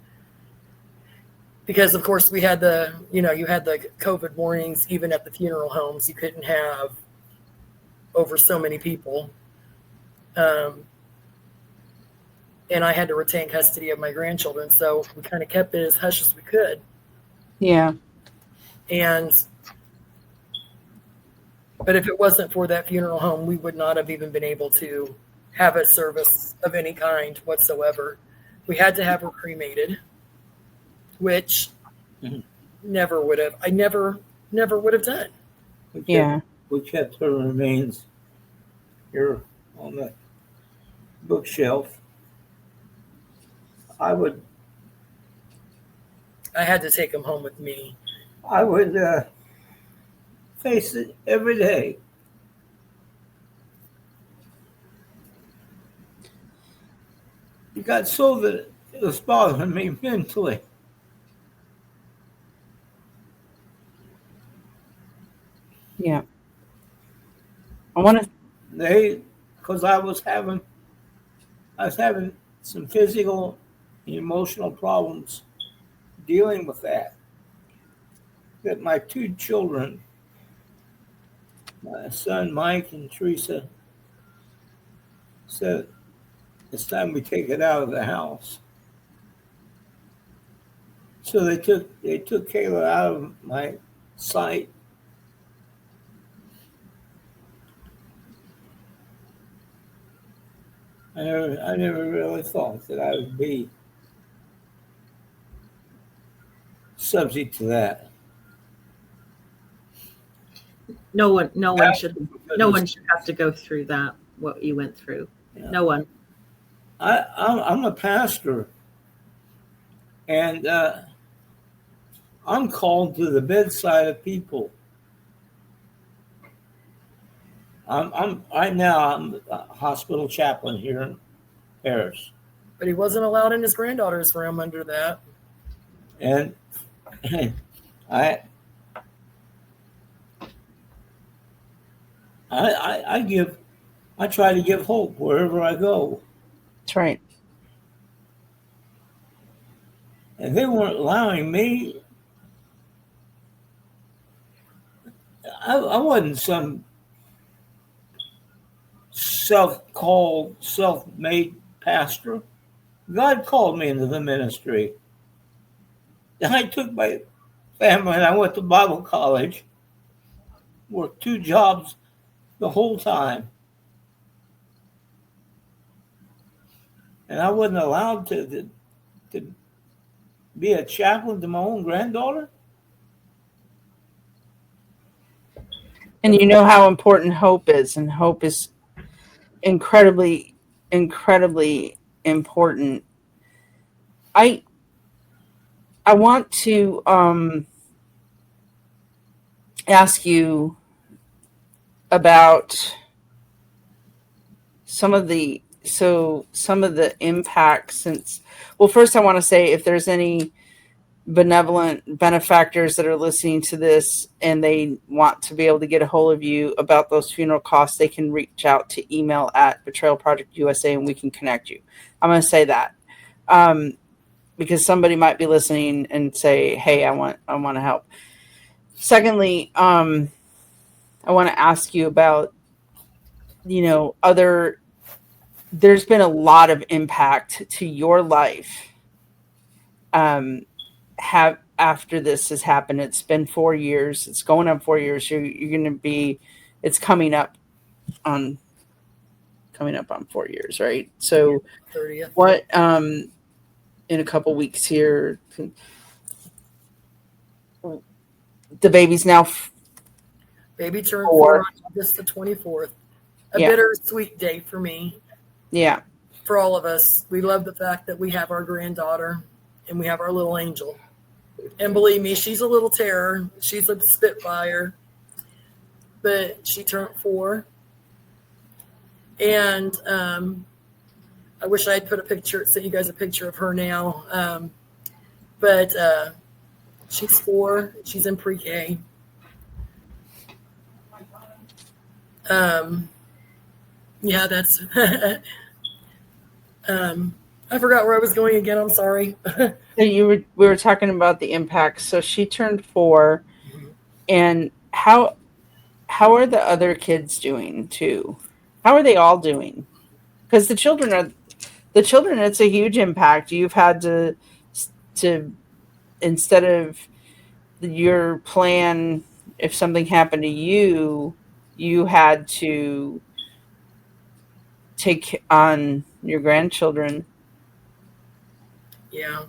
Because of course we had you had the COVID warnings, even at the funeral homes, you couldn't have over so many people. And I had to retain custody of my grandchildren. So we kind of kept it as hush as we could. Yeah. But if it wasn't for that funeral home, we would not have even been able to have a service of any kind whatsoever. We had to have her cremated, which never would have done. We kept her remains here on the bookshelf. I had to take them home with me. I would face it every day. It got so that it was bothering me mentally. Yeah. I want to. Because I was having some physical and emotional problems dealing with that. That my two children, my son Mike and Teresa, said it's time we take it out of the house. So they took Kayla out of my sight. I never really thought that I would be subject to that. No one should have to go through that, what you went through. Yeah. No one. I'm a pastor, and I'm called to the bedside of people. I'm right now. I'm a hospital chaplain here in Paris. But he wasn't allowed in his granddaughter's room under that. And I try to give hope wherever I go. That's right. And they weren't allowing me. I wasn't some self-called, self-made pastor. God called me into the ministry. And I took my family and I went to Bible college, worked 2 jobs the whole time. And I wasn't allowed to be a chaplain to my own granddaughter. And you know how important hope is, and hope is incredibly, incredibly important. I want to ask you about some of the impacts since. Well, first I want to say if there's any benevolent benefactors that are listening to this and they want to be able to get a hold of you about those funeral costs, they can reach out to email at Betrayal Project USA and we can connect you. I'm going to say that because somebody might be listening and say, hey, I want to help. Secondly, I want to ask you about, there's been a lot of impact to your life after this has happened. It's been 4 years. It's going on 4 years. You're going to be. It's coming up on 4 years, right? So 30th. What? In a couple weeks here, the baby's now. Baby turned 4 on August the 24th. A bittersweet day for me. Yeah. For all of us, we love the fact that we have our granddaughter and we have our little angel. And believe me, she's a little terror. She's a spitfire. But she turned 4. And I wish I had put a picture, sent you guys a picture of her now. But she's 4. She's in pre-K. Yeah, that's. I forgot where I was going again. I'm sorry. So we were talking about the impact. So she turned 4, and how are the other kids doing too? How are they all doing? Because the children, it's a huge impact. You've had to instead of your plan, if something happened to you, you had to take on your grandchildren. Yeah.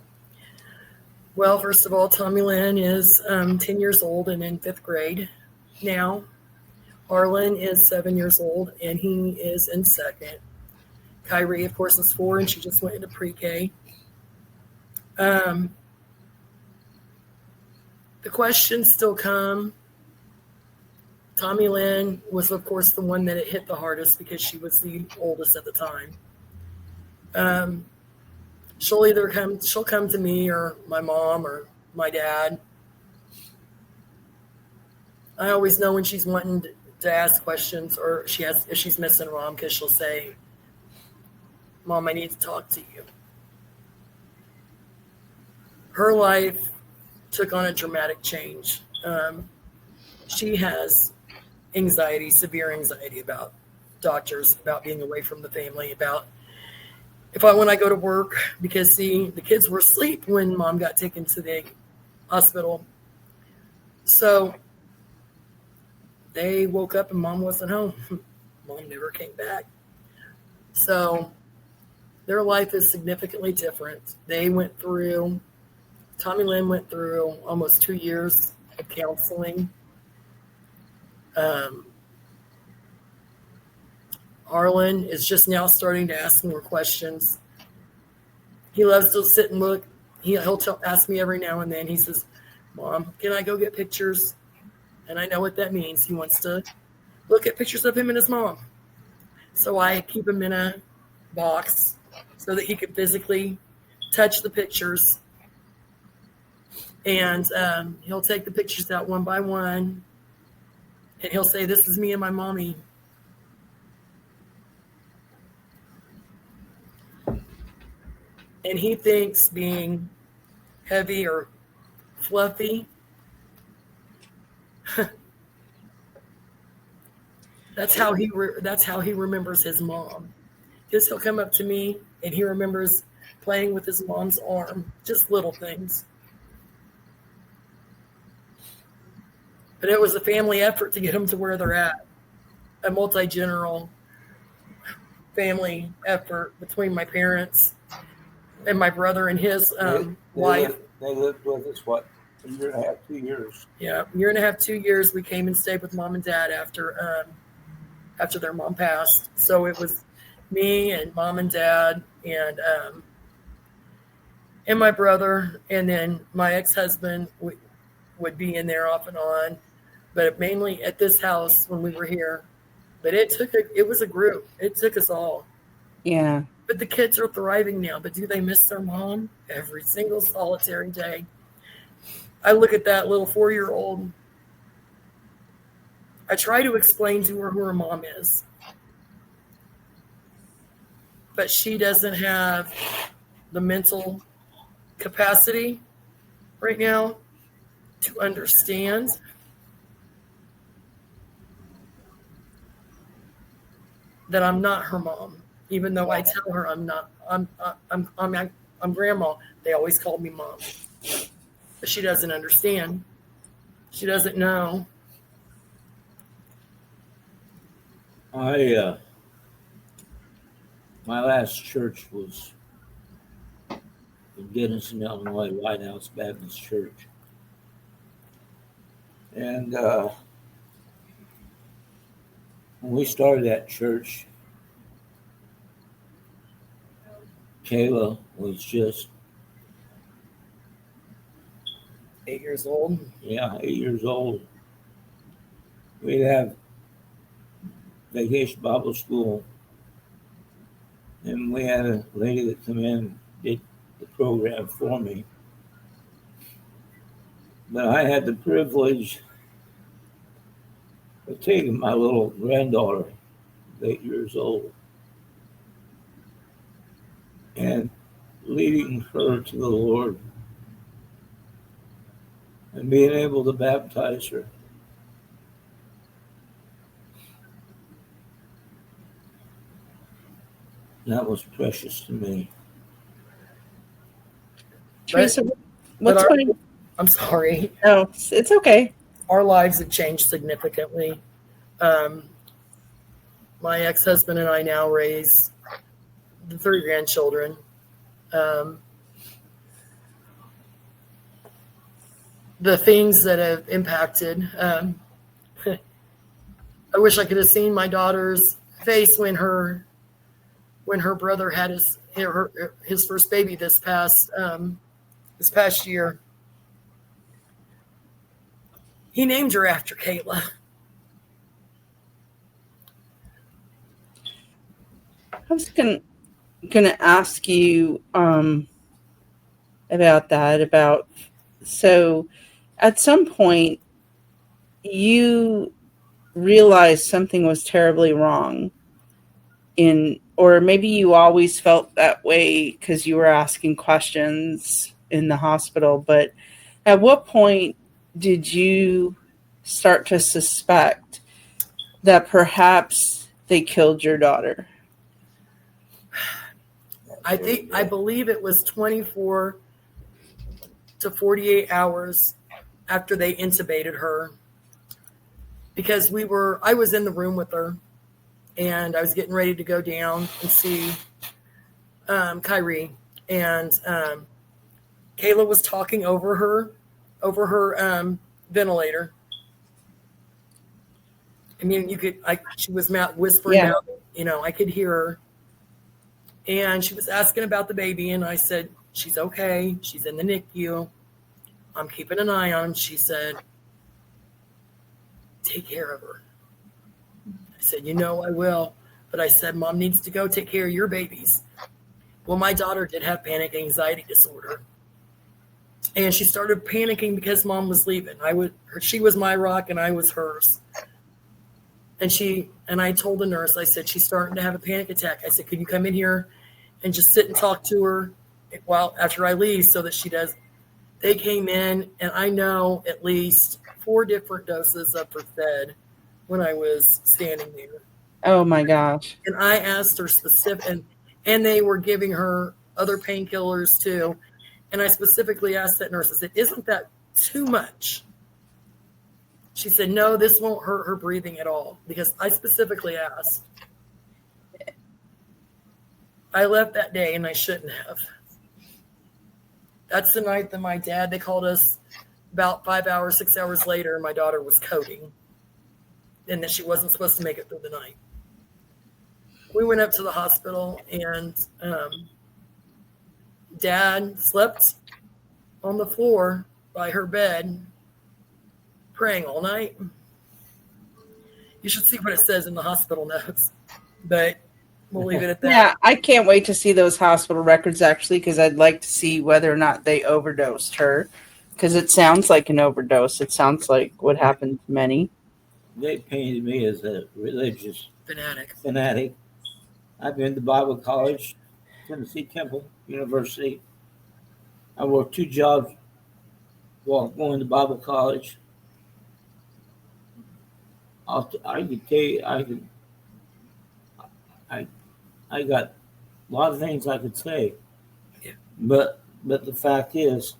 Well, first of all, Tommy Lynn is 10 years old and in 5th grade now. Harlan is 7 years old and he is in 2nd. Kyrie, of course, is 4 and she just went into pre-K. The questions still come. Tommy Lynn was, of course, the one that it hit the hardest because she was the oldest at the time. She'll come to me or my mom or my dad. I always know when she's wanting to ask questions or if she's missing Mom, because she'll say, "Mom, I need to talk to you." Her life took on a dramatic change. She has anxiety, severe anxiety about doctors, about being away from the family, about when I go to work, because the kids were asleep when Mom got taken to the hospital. So they woke up and Mom wasn't home. Mom never came back. So their life is significantly different. Tommy Lynn went through almost 2 years of counseling. Harlan is just now starting to ask more questions. He loves to sit and look. He'll ask me every now and then. He says, "Mom, can I go get pictures?" And I know what that means. He wants to look at pictures of him and his mom. So I keep him in a box so that he could physically touch the pictures. And he'll take the pictures out one by one. And he'll say, "This is me and my mommy." And he thinks being heavy or fluffy, that's how he remembers his mom. Because he'll come up to me and he remembers playing with his mom's arm, just little things. But it was a family effort to get them to where they're at, a multi-general family effort between my parents and my brother and his wife. They lived with us, what, a year and a half, 2 years? Yeah, a year and a half, 2 years. We came and stayed with Mom and Dad after their mom passed. So it was me and Mom and Dad and my brother, and then my ex-husband would be in there off and on, but mainly at this house when we were here. But it was a group. It took us all. Yeah. But the kids are thriving now. But do they miss their mom? Every single solitary day. I look at that little 4-year-old. I try to explain to her who her mom is. But she doesn't have the mental capacity right now to understand that I'm not her mom, even though I tell her I'm not. I'm grandma. They always call me mom, but she doesn't understand. She doesn't know. My last church was in Denison, Illinois, Lighthouse Baptist Church. And when we started that church, Kayla was just 8 years old. Yeah, 8 years old. We'd have vacation Bible school, and we had a lady that come in, did the program for me. But I had the privilege of taking my little granddaughter, 8 years old, and leading her to the Lord and being able to baptize her. That was precious to me. Teresa, But what's our- going? I'm sorry. No, it's okay. Our lives have changed significantly. My ex-husband and I now raise the 3 grandchildren. The things that have impacted. I wish I could have seen my daughter's face when her brother had his first baby this past year. He named her after Kayla. I was gonna ask you about that. So, at some point, you realized something was terribly wrong, or maybe you always felt that way because you were asking questions in the hospital. But at what point did you start to suspect that perhaps they killed your daughter? I believe it was 24 to 48 hours after they intubated her, because I was in the room with her, and I was getting ready to go down and see Kyrie, and Kayla was talking over her ventilator. I mean, she was whispering out, I could hear her. And she was asking about the baby, and I said, she's okay. She's in the NICU. I'm keeping an eye on him. She said, take care of her. I said, I will. But I said, Mom needs to go take care of your babies. Well, my daughter did have panic anxiety disorder. And she started panicking because Mom was leaving. She was my rock and I was hers. And I told the nurse, I said, she's starting to have a panic attack. I said, could you come in here and just sit and talk to her after I leave so that she does. They came in, and I know at least 4 different doses of her fed when I was standing there. Oh my gosh. And I asked her specific, and they were giving her other painkillers too. And I specifically asked that nurse, I said, isn't that too much? She said, no, this won't hurt her breathing at all, because I specifically asked. I left that day, and I shouldn't have. That's the night that they called us about 5 hours, 6 hours later, and my daughter was coding, and that she wasn't supposed to make it through the night. We went up to the hospital, and Dad slept on the floor by her bed, praying all night. You should see what it says in the hospital notes, but we'll leave it at that. Yeah, I can't wait to see those hospital records, actually, because I'd like to see whether or not they overdosed her, because it sounds like an overdose. It sounds like what happened to many. They painted me as a religious fanatic. I've been to Bible college, Tennessee Temple University. I worked 2 jobs while going to Bible college. I could tell you, I got a lot of things I could say, Yeah. but the fact is,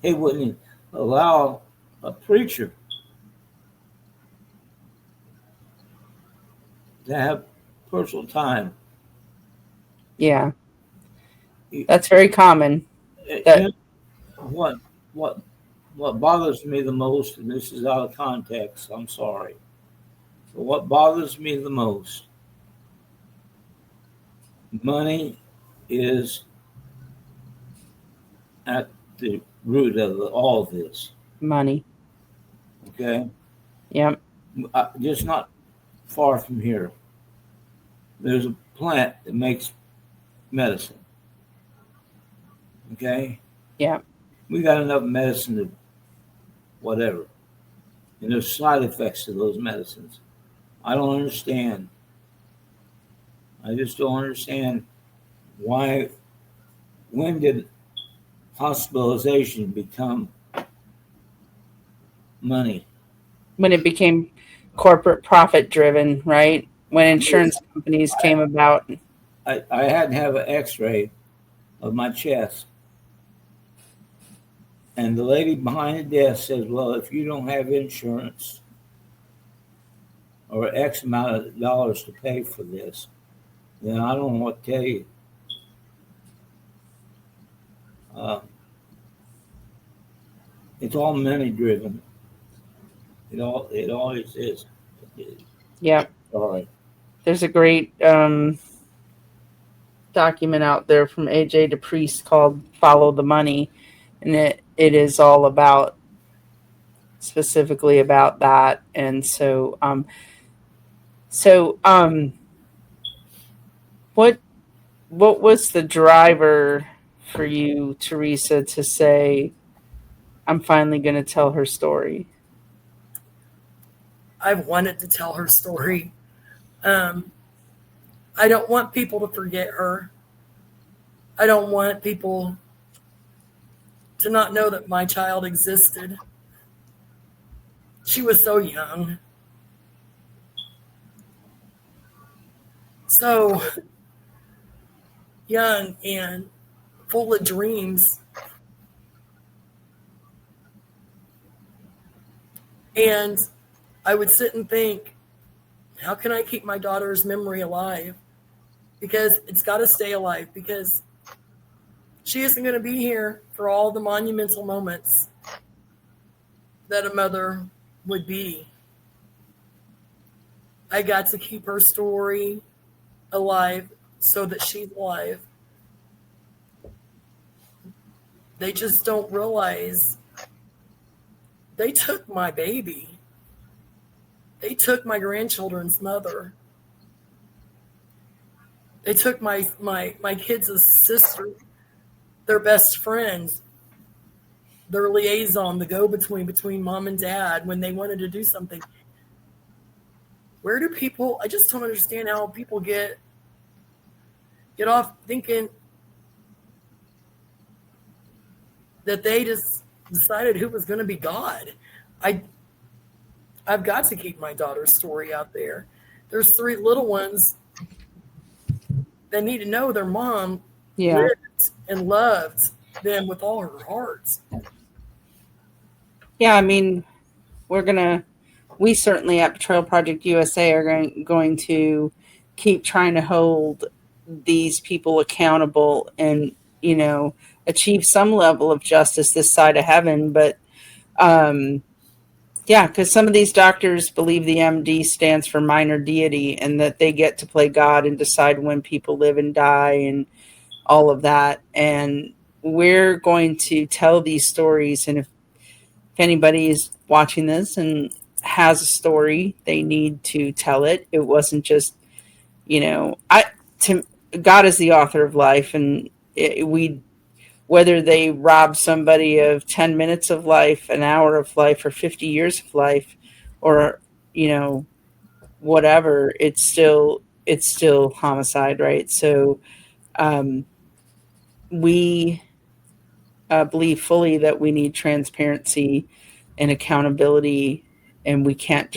they wouldn't allow a preacher to have personal time. Yeah, that's very common. What bothers me the most, and this is out of context, I'm sorry, but what bothers me the most, money is at the root of all of this. Money. Okay, Yep. just not far from here. There's a plant that makes medicine. Okay, Yep. we got enough medicine to whatever, and there's side effects to those medicines. I don't understand. I just don't understand why. When did hospitalization become money? When it became corporate profit driven, right? When insurance companies came about. I had to have an X-ray of my chest, and the lady behind the desk says, "Well, if you don't have insurance or X amount of dollars to pay for this, then I don't know what to tell you." Uh, it's all money driven. It always is. Yep. All right. There's a great document out there from AJ DePriest called "Follow the Money," and it is all about specifically about that. And so what was the driver for you, Teresa, to say, I'm finally going to tell her story? I've wanted to tell her story. I don't want people to forget her. I don't want people to not know that my child existed. She was so young. So young and full of dreams. And I would sit and think, how can I keep my daughter's memory alive? Because it's got to stay alive, because she isn't going to be here for all the monumental moments that a mother would be. I got to keep her story alive so that she's alive. They just don't realize they took my baby. They took my grandchildren's mother. They took my kids' sister, their best friends, their liaison, the go-between between mom and dad when they wanted to do something. Where do people, I just don't understand how people get off thinking that they just decided who was going to be God. I've got to keep my daughter's story out there. There's 3 little ones that need to know their mom lived and loved them with all her heart. Yeah, I mean, we certainly at Betrayal Project USA are going to keep trying to hold these people accountable and, achieve some level of justice this side of heaven. But yeah, because some of these doctors believe the MD stands for minor deity and that they get to play God and decide when people live and die and all of that. And we're going to tell these stories. And if anybody is watching this and has a story, they need to tell it. It wasn't just, God is the author of life, and whether they rob somebody of 10 minutes of life, an hour of life, or 50 years of life, or, whatever, it's still homicide, right? So we believe fully that we need transparency and accountability, and we can't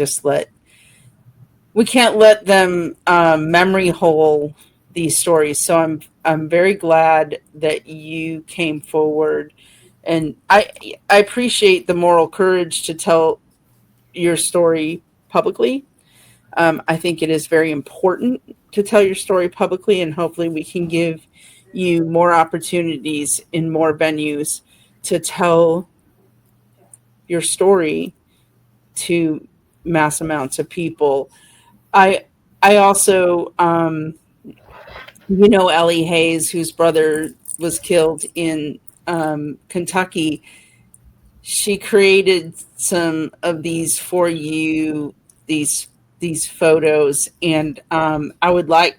let them memory hole these stories. So I'm very glad that you came forward, and I appreciate the moral courage to tell your story publicly. I think it is very important to tell your story publicly, and hopefully we can give you more opportunities in more venues to tell your story to mass amounts of people. I also, Ellie Hayes, whose brother was killed in Kentucky, she created some of these for you, these photos, and I would like,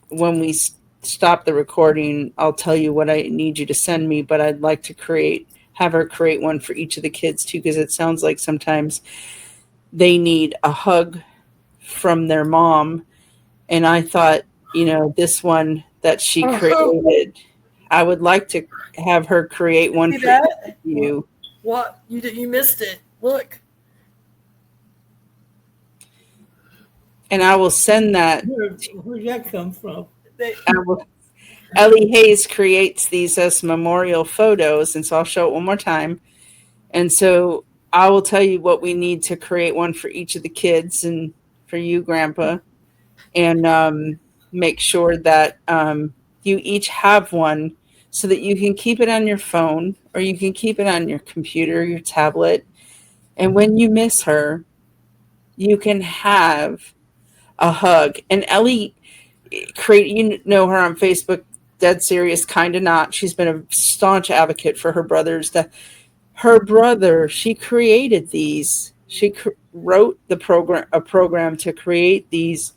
when we stop the recording, I'll tell you what I need you to send me, but I'd like to have her create one for each of the kids too, because it sounds like sometimes they need a hug from their mom. And I thought, this one that she created, I would like to have her create one for you. What? You missed it. Look. And I will send that. Where'd that come from? Ellie Hayes creates these as memorial photos, and so I'll show it one more time. And so I will tell you what we need to create one for each of the kids and for you, Grandpa, and make sure that you each have one so that you can keep it on your phone or you can keep it on your computer, your tablet. And when you miss her, you can have a hug. And Ellie, you know her on Facebook, Dead Serious, Kind of Not. She's been a staunch advocate for her brothers. Her brother, she created these. She wrote a program to create these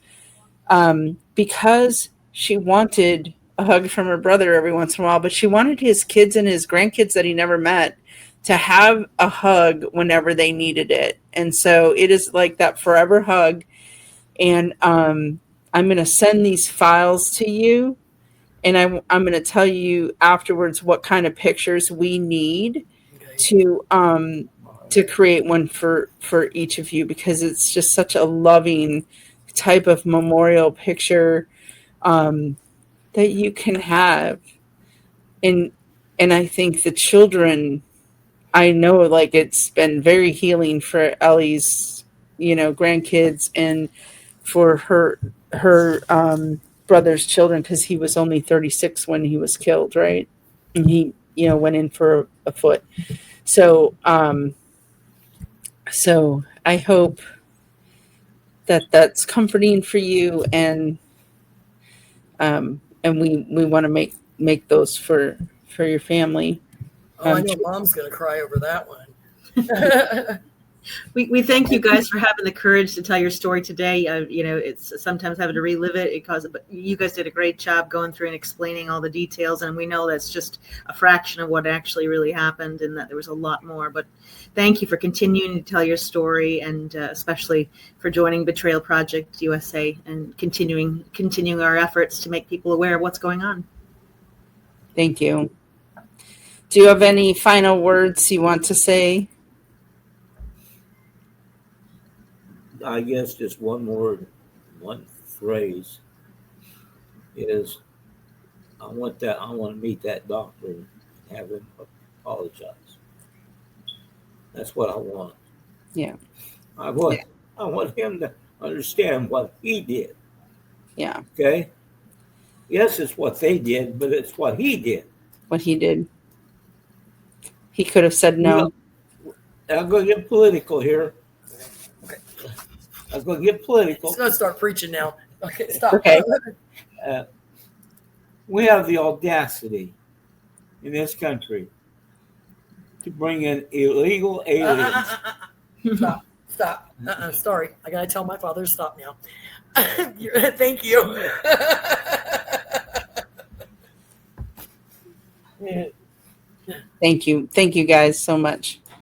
because she wanted a hug from her brother every once in a while, but she wanted his kids and his grandkids that he never met to have a hug whenever they needed it. And so it is like that forever hug. And I'm going to send these files to you, and I'm going to tell you afterwards what kind of pictures we need to create one for each of you, because it's just such a loving type of memorial picture that you can have. And I think the children, I know, like, it's been very healing for Ellie's, grandkids, and for her brother's children, because he was only 36 when he was killed, right? And he, went in for a foot. So, so I hope that that's comforting for you, and we want to make those for your family. I know Mom's gonna cry over that one. We thank you guys for having the courage to tell your story today. It's sometimes having to relive it, but you guys did a great job going through and explaining all the details. And we know that's just a fraction of what actually really happened, and that there was a lot more. But thank you for continuing to tell your story, and especially for joining Betrayal Project USA and continuing our efforts to make people aware of what's going on. Thank you. Do you have any final words you want to say? I guess just one word, one phrase is, I want to meet that doctor and have him apologize. That's what I want. Yeah. I want him to understand what he did. Yeah. Okay? Yes, it's what they did, but it's what he did. What he did. He could have said no. I'm going to get political here. Okay. I'm going to get political. He's going to start preaching now. Okay, stop. Okay. We have the audacity in this country to bring in illegal aliens. Stop. Sorry. I got to tell my father to stop now. Thank you. Thank you. Thank you guys so much.